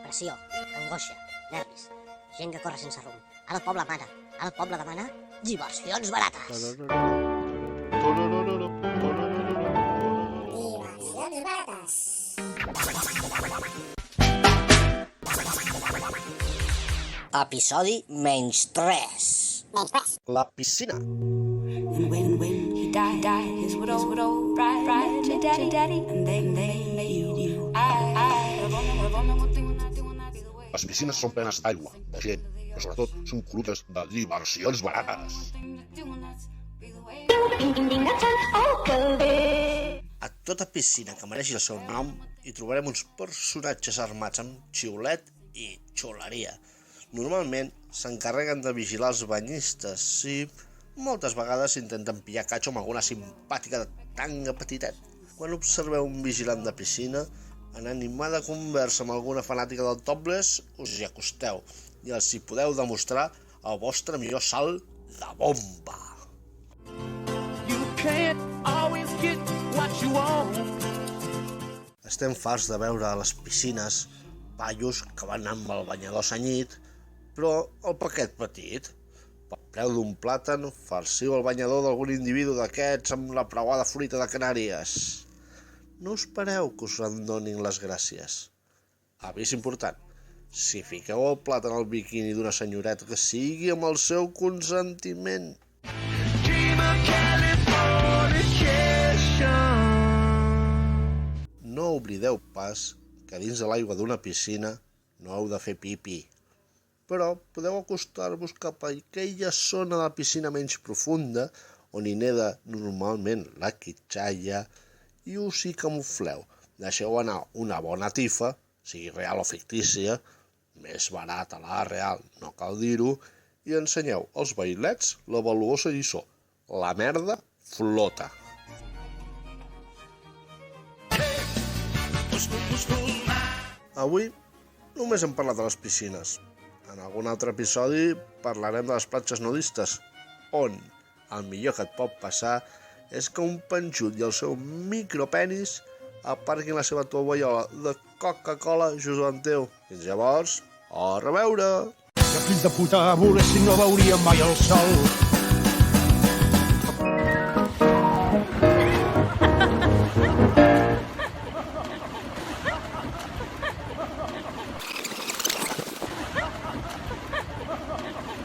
depressió, angoixa, nervis, gent que corre sense rumb. Ara el poble mana, ara el poble demana diversions barates. Diversions barates. Episodi -3. La piscina. And when he died, his widow bride, daddy, and they made you. Les piscines són plenes d'aigua, de gent, però sobretot són col·ludes de diversions barates. A tota piscina que mereixi el seu nom hi trobarem uns personatges armats amb xiulet i xuleria. Normalment s'encarreguen de vigilar els banyistes i moltes vegades intenten pillar catxo amb alguna simpàtica de tanga petitet. Quan observeu un vigilant de piscina, en animada conversa amb alguna fanàtica del topless, us hi acosteu i els hi podeu demostrar el vostre millor salt de bomba. Estem farts de veure a les piscines paios que van amb el banyador senyit, però el paquet petit. Pel preu d'un plàtan, farciu el banyador d'algun individu d'aquests amb la preuada fruita de Canàries. No espereu que us en donin les gràcies. Avís important, si fiqueu el plàtan al biquini d'una senyoreta que sigui amb el seu consentiment. No oblideu pas que dins de l'aigua d'una piscina no heu de fer pipí. Però podeu acostar-vos cap a aquella zona de la piscina menys profunda on hi neda normalment la quitxalla i us hi camufleu. Deixeu anar una bona tifa, sigui real o fictícia, més barata la real, no cal dir-ho, i ensenyeu als vailets la valuosa lliçó. La merda flota. Avui només hem parlat de les piscines. En algun altre episodi parlarem de les platges nudistes, on el millor que et pot passar és que un panxut i el seu micropenis aparquin la seva tovallola de Coca-Cola just davant teu. Fins llavors, a reveure! Que fills de puta volessin no veuríem mai el sol.